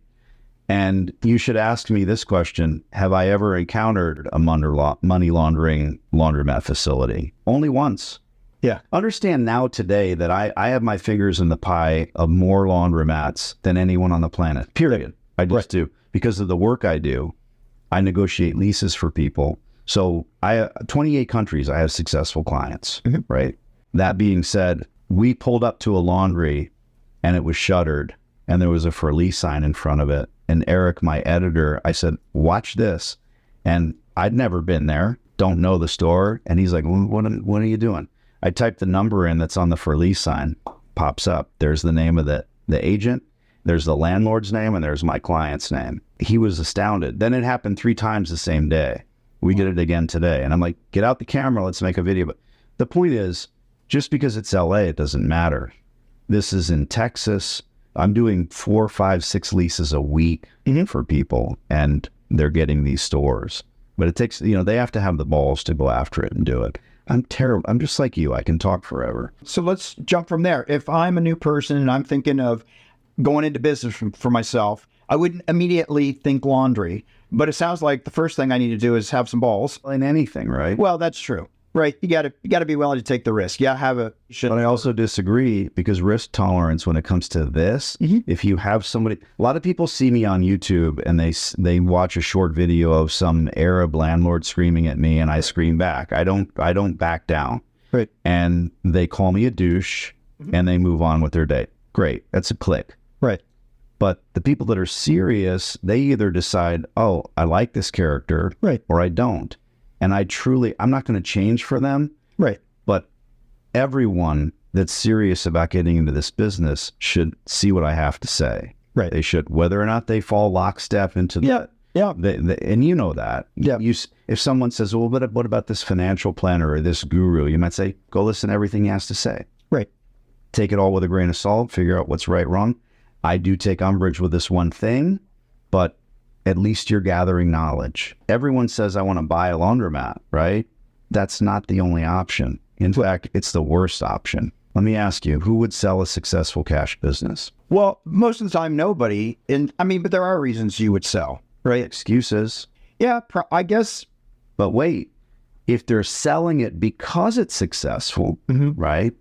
S1: And you should ask me this question. Have I ever encountered a money laundering laundromat facility? Only once.
S3: Yeah.
S1: Understand now today that I have my fingers in the pie of more laundromats than anyone on the planet, period. I just do. Because of the work I do, I negotiate leases for people. So 28 countries, I have successful clients, right? That being said, we pulled up to a laundry and it was shuttered and there was a for lease sign in front of it. And Eric, my editor, I said, watch this. And I'd never been there, don't know the store. And he's like, what are you doing? I typed the number in that's on the for lease sign, pops up. There's the name of the agent, there's the landlord's name, and there's my client's name. He was astounded. Then it happened 3 times the same day. We did it again today. And I'm like, get out the camera, let's make a video. But the point is, just because it's LA, it doesn't matter. This is in Texas. I'm doing 4, 5, 6 leases a week for people, and they're getting these stores. But it takes, you know, they have to have the balls to go after it and do it. I'm terrible. I'm just like you. I can talk forever.
S3: So let's jump from there. If I'm a new person and I'm thinking of going into business for myself, I wouldn't immediately think laundry, but it sounds like the first thing I need to do is have some balls.
S1: In anything, right?
S3: Well, that's true. Right. You got to be willing to take the risk. Yeah,
S1: But I also disagree, because risk tolerance when it comes to this, if you have somebody, a lot of people see me on YouTube and they watch a short video of some Arab landlord screaming at me and I scream back. I don't back down.
S3: Right.
S1: And they call me a douche and they move on with their day. Great. That's a click.
S3: Right.
S1: But the people that are serious, they either decide, oh, I like this character,
S3: right,
S1: or I don't. And I'm not going to change for them.
S3: Right.
S1: But everyone that's serious about getting into this business should see what I have to say.
S3: Right.
S1: They should, whether or not they fall lockstep into the, and you know that.
S3: Yeah.
S1: If someone says, well, what about this financial planner or this guru? You might say, go listen to everything he has to say.
S3: Right.
S1: Take it all with a grain of salt, figure out what's right, wrong. I do take umbrage with this one thing, but at least you're gathering knowledge. Everyone says, I want to buy a laundromat, right? That's not the only option. In fact, it's the worst option. Let me ask you, who would sell a successful cash business?
S3: Well, most of the time, nobody. But there are reasons you would sell, right?
S1: Excuses.
S3: Yeah, I guess.
S1: But wait, if they're selling it because it's successful, right?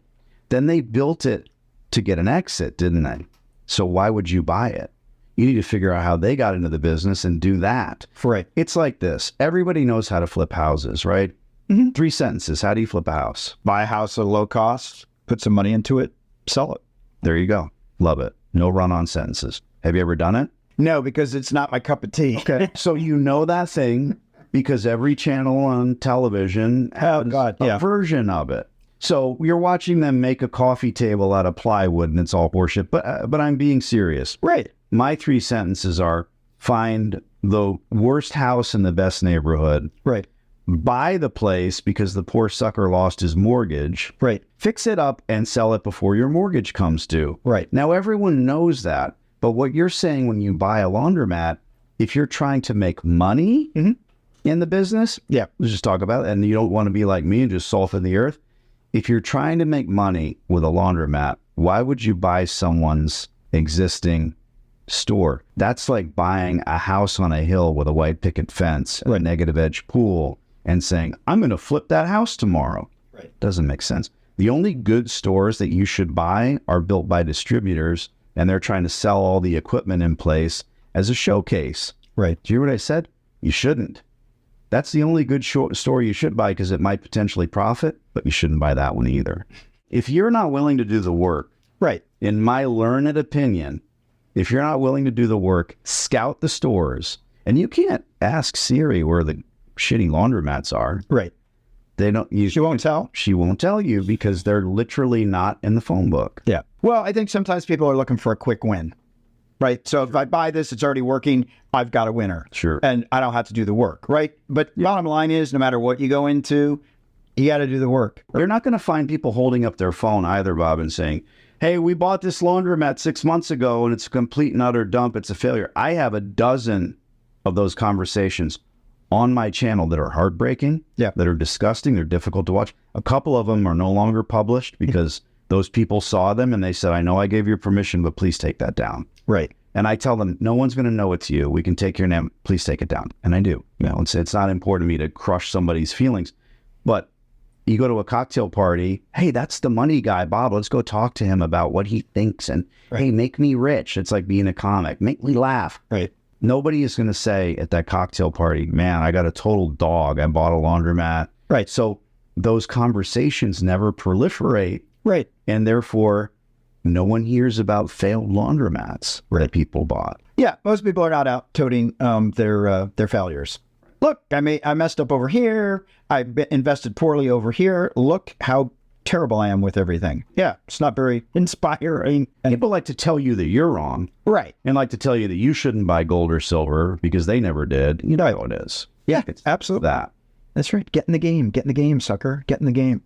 S1: Then they built it to get an exit, didn't they? So why would you buy it? You need to figure out how they got into the business and do that.
S3: Right.
S1: It's like this. Everybody knows how to flip houses, right? 3 sentences. How do you flip a house?
S3: Buy a house at low cost, put some money into it, sell it.
S1: There you go. Love it. No run-on sentences. Have you ever done it?
S3: No, because it's not my cup of tea.
S1: Okay. So you know that thing because every channel on television has a version of it. So you're watching them make a coffee table out of plywood and it's all horseshit. But I'm being serious.
S3: Right.
S1: My 3 sentences are: find the worst house in the best neighborhood.
S3: Right.
S1: Buy the place because the poor sucker lost his mortgage.
S3: Right.
S1: Fix it up and sell it before your mortgage comes due.
S3: Right.
S1: Now, everyone knows that. But what you're saying when you buy a laundromat, if you're trying to make money in the business, let's just talk about it, and you don't want to be like me and just soften the earth. If you're trying to make money with a laundromat, why would you buy someone's existing store? That's like buying a house on a hill with a white picket fence, a negative edge pool, and saying, I'm going to flip that house tomorrow.
S2: Right.
S1: Doesn't make sense. The only good stores that you should buy are built by distributors, and they're trying to sell all the equipment in place as a showcase.
S2: Right.
S1: Do you hear what I said? You shouldn't. That's the only good store you should buy because it might potentially profit, but you shouldn't buy that one either. If you're not willing to do the work,
S2: Right.
S1: in my learned opinion, if you're not willing to do the work, scout the stores. And you can't ask Siri where the shitty laundromats are.
S2: Right.
S1: They don't.
S2: She won't tell?
S1: She won't tell you because they're literally not in the phone book.
S2: Yeah. Well, I think sometimes people are looking for a quick win. Right. So if I buy this, it's already working. I've got a winner.
S1: Sure.
S2: And I don't have to do the work. Right. But bottom line is, no matter what you go into, you got to do the work.
S1: You're not going to find people holding up their phone either, Bob, and saying, hey, we bought this laundromat 6 months ago and it's a complete and utter dump. It's a failure. I have a dozen of those conversations on my channel that are heartbreaking, that are disgusting. They're difficult to watch. A couple of them are no longer published because those people saw them and they said, I know I gave you permission, but please take that down.
S2: Right.
S1: And I tell them, no one's going to know it's you. We can take your name. Please take it down. And I do. You know, it's not important to me to crush somebody's feelings. But you go to a cocktail party, hey, that's the money guy, Bob. Let's go talk to him about what he thinks. And, hey, make me rich. It's like being a comic. Make me laugh.
S2: Right.
S1: Nobody is going to say at that cocktail party, man, I got a total dog. I bought a laundromat.
S2: Right.
S1: So those conversations never proliferate.
S2: Right.
S1: And therefore, no one hears about failed laundromats that people bought.
S2: Yeah. Most people are not out toting their failures. Look, I messed up over here. I invested poorly over here. Look how terrible I am with everything. Yeah. It's not very inspiring.
S1: People like to tell you that you're wrong.
S2: Right.
S1: And like to tell you that you shouldn't buy gold or silver because they never did. You know how it is.
S2: Yeah,
S1: it's
S2: absolutely.
S1: That.
S2: That's right. Get in the game. Get in the game, sucker. Get in the game.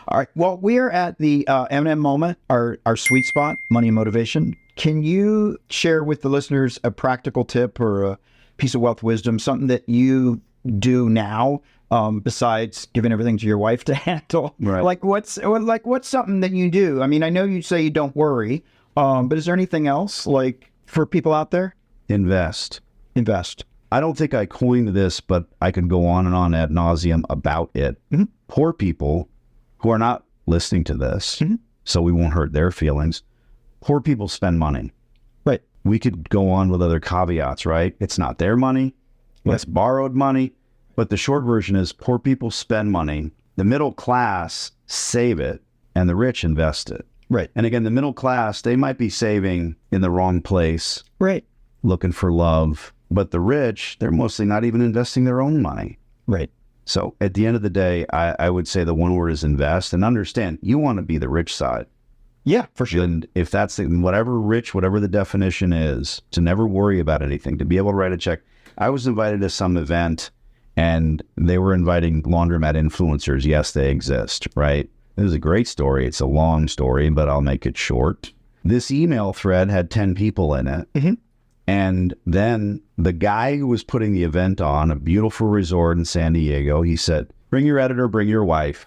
S2: All right. Well, we're at the M&M moment, our sweet spot, money and motivation. Can you share with the listeners a practical tip or a piece of wealth wisdom, something that you do now besides giving everything to your wife to handle?
S1: Right.
S2: Like what's something that you do? I mean, I know you say you don't worry, but is there anything else like for people out there?
S1: Invest. I don't think I coined this, but I could go on and on ad nauseum about it.
S2: Mm-hmm.
S1: Poor people who are not listening to this, so we won't hurt their feelings. Poor people spend money.
S2: Right.
S1: We could go on with other caveats, right? It's not their money. It's borrowed money. But the short version is poor people spend money. The middle class save it and the rich invest it.
S2: Right.
S1: And again, the middle class, they might be saving in the wrong place.
S2: Right.
S1: Looking for love. But the rich, they're mostly not even investing their own money.
S2: Right.
S1: So at the end of the day, I would say the one word is invest, and understand you want to be the rich side.
S2: Yeah, for sure.
S1: And if that's whatever the definition is, to never worry about anything, to be able to write a check. I was invited to some event and they were inviting laundromat influencers. Yes, they exist, right? It was a great story. It's a long story, but I'll make it short. This email thread had 10 people in it.
S2: Mm-hmm.
S1: And then the guy who was putting the event on, a beautiful resort in San Diego, he said, bring your editor, bring your wife.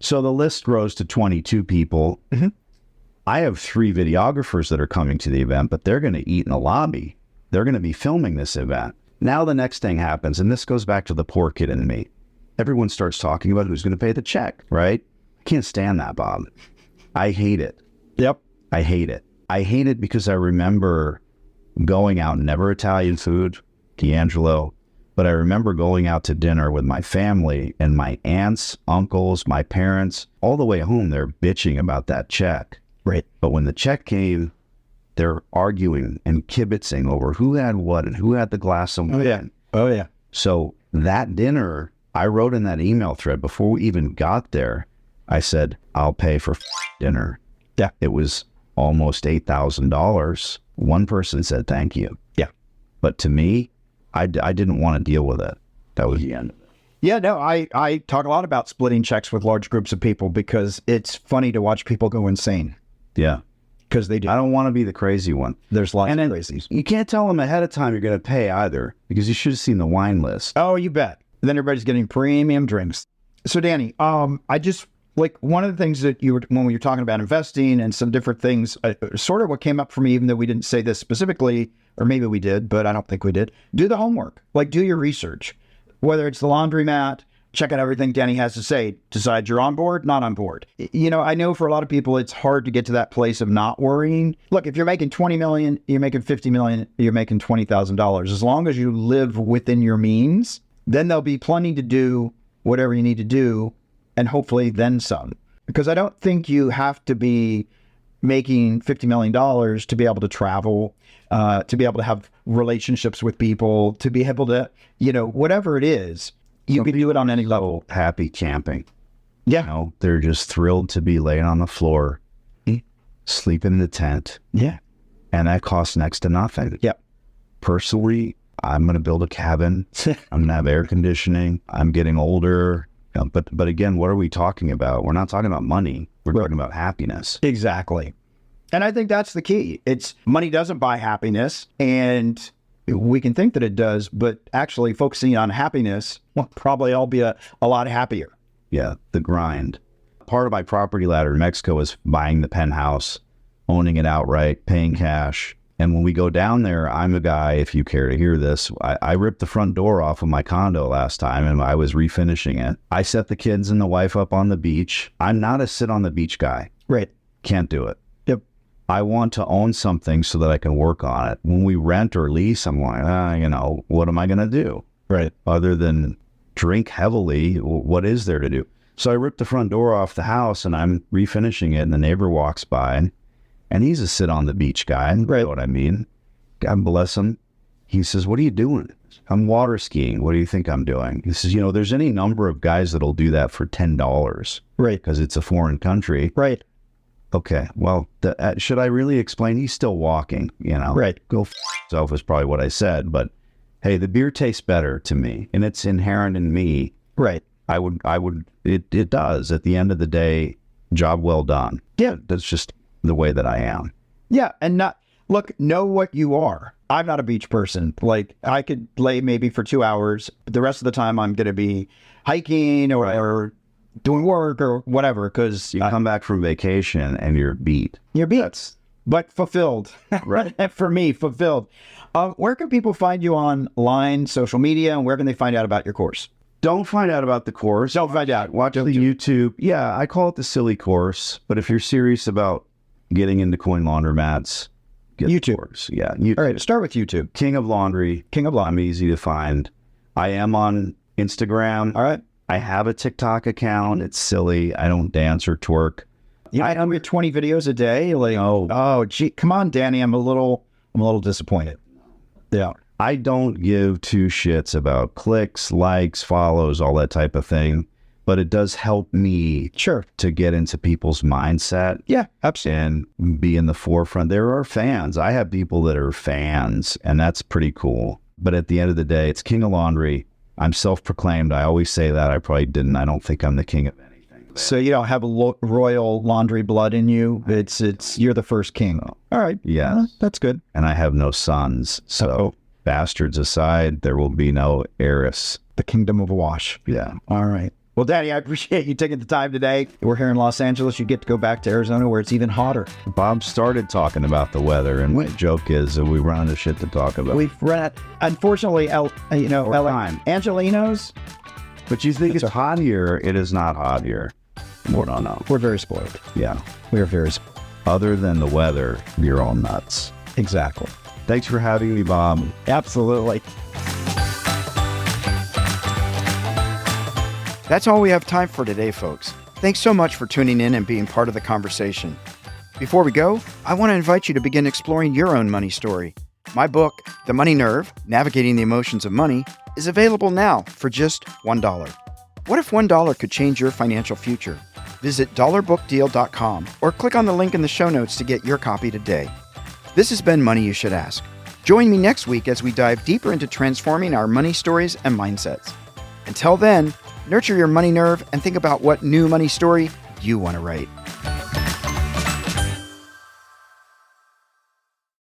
S1: So the list grows to 22 people.
S2: Mm-hmm.
S1: I have 3 videographers that are coming to the event, but they're going to eat in the lobby. They're going to be filming this event. Now the next thing happens, and this goes back to the poor kid in me. Everyone starts talking about who's going to pay the check, right? I can't stand that, Bob. I hate it.
S2: Yep.
S1: I hate it. I hate it because I remember going out, never Italian food, D'Angelo, but I remember going out to dinner with my family and my aunts, uncles, my parents, all the way home, they're bitching about that check.
S2: Right.
S1: But when the check came, they're arguing and kibitzing over who had what and who had the glass of wine.
S2: Oh, yeah.
S1: So that dinner, I wrote in that email thread before we even got there, I said, I'll pay for dinner.
S2: Yeah.
S1: It was almost $8,000. One person said, thank you.
S2: Yeah.
S1: But to me, I didn't want to deal with it. That was the end of it.
S2: Yeah, no, I talk a lot about splitting checks with large groups of people because it's funny to watch people go insane.
S1: Yeah.
S2: Because they do.
S1: I don't want to be the crazy one.
S2: There's lots
S1: and
S2: of crazies.
S1: You can't tell them ahead of time you're going to pay either because you should have seen the wine list.
S2: Oh, you bet. Then everybody's getting premium drinks. So Danny, I just like one of the things that you were, when we were talking about investing and some different things, sort of what came up for me, even though we didn't say this specifically, or maybe we did, but I don't think we did. Do the homework, like do your research, whether it's the laundromat,
S3: check out everything Danny has to say. Decide you're on board, not on board. I know for a lot of people, it's hard to get to that place of not worrying. Look, if you're making 20 million, you're making 50 million, you're making $20,000. As long as you live within your means, then there'll be plenty to do whatever you need to do, and hopefully then some. Because I don't think you have to be making $50 million to be able to travel, to be able to have relationships with people, to be able to, whatever it is, you can do it on any level.
S1: Happy camping.
S3: Yeah.
S1: They're just thrilled to be laying on the floor, sleeping in the tent.
S3: Yeah.
S1: And that costs next to nothing.
S3: Yep.
S1: Personally, I'm going to build a cabin. I'm going to have air conditioning. I'm getting older. But again, what are we talking about? We're not talking about money. We're talking about happiness.
S3: Exactly. And I think that's the key. Money doesn't buy happiness, and we can think that it does, but actually focusing on happiness will probably all be a lot happier.
S1: Yeah, the grind. Part of my property ladder in Mexico is buying the penthouse, owning it outright, paying cash. And when we go down there, I'm a guy, if you care to hear this, I ripped the front door off of my condo last time and I was refinishing it. I set the kids and the wife up on the beach. I'm not a sit on the beach guy.
S3: Right.
S1: Can't do it.
S3: Yep.
S1: I want to own something so that I can work on it. When we rent or lease, I'm like, what am I going to do?
S3: Right.
S1: Other than drink heavily, what is there to do? So I ripped the front door off the house and I'm refinishing it, and the neighbor walks by and he's a sit on the beach guy.
S3: Right.
S1: You know what I mean? God bless him. He says, what are you doing? I'm water skiing. What do you think I'm doing? He says, there's any number of guys that'll do that for $10.
S3: Right.
S1: Because it's a foreign country.
S3: Right.
S1: Okay. Well, should I really explain? He's still walking,
S3: Right.
S1: Go f yourself is probably what I said. But hey, the beer tastes better to me and it's inherent in me.
S3: Right.
S1: It does. At the end of the day, job well done.
S3: Yeah.
S1: That's just the way that I am.
S3: Yeah. And know what you are. I'm not a beach person. Like, I could lay maybe for 2 hours, but the rest of the time I'm going to be hiking or doing work or whatever, because
S1: you come back from vacation and you're beat.
S3: You're beat, but fulfilled. Right. For me, fulfilled. Where can people find you online, social media, and where can they find out about your course?
S1: Don't find out about the course.
S3: Don't find out.
S1: Watch the YouTube. Yeah, I call it the silly course. But if you're serious about getting into coin laundromats, get
S3: YouTube.
S1: The course. Yeah, YouTube.
S3: All right, start with YouTube.
S1: King of Laundry. I'm easy to find. I am on Instagram.
S3: All right.
S1: I have a TikTok account. It's silly. I don't dance or twerk.
S3: I get 20 videos a day. Like, oh, gee, come on, Danny. I'm a little disappointed. Yeah.
S1: I don't give two shits about clicks, likes, follows, all that type of thing, but it does help me to get into people's mindset.
S3: Yeah, absolutely.
S1: And be in the forefront. There are fans. I have people that are fans, and that's pretty cool. But at the end of the day, it's King of Laundry. I'm self-proclaimed. I always say that. I probably didn't. I don't think I'm the king of anything.
S3: So you don't have a royal laundry blood in you. It's you're the first king. All right.
S1: Yeah.
S3: That's good.
S1: And I have no sons. So bastards aside, there will be no heiress.
S3: The kingdom of Wash.
S1: Yeah.
S3: All right. Well, Danny, I appreciate you taking the time today. We're here in Los Angeles. You get to go back to Arizona where it's even hotter.
S1: Bob started talking about the weather, and the joke is that we run out of shit to talk about.
S3: We've run out. Unfortunately, Angelinos.
S1: But you think it's hot here? It is not hot here. No.
S3: We're very spoiled.
S1: Yeah.
S3: We are very spoiled.
S1: Other than the weather, you're all nuts.
S3: Exactly.
S1: Thanks for having me, Bob.
S3: Absolutely.
S2: That's all we have time for today, folks. Thanks so much for tuning in and being part of the conversation. Before we go, I want to invite you to begin exploring your own money story. My book, The Money Nerve, Navigating the Emotions of Money, is available now for just $1. What if $1 could change your financial future? Visit dollarbookdeal.com or click on the link in the show notes to get your copy today. This has been Money You Should Ask. Join me next week as we dive deeper into transforming our money stories and mindsets. Until then, nurture your money nerve and think about what new money story you want to write.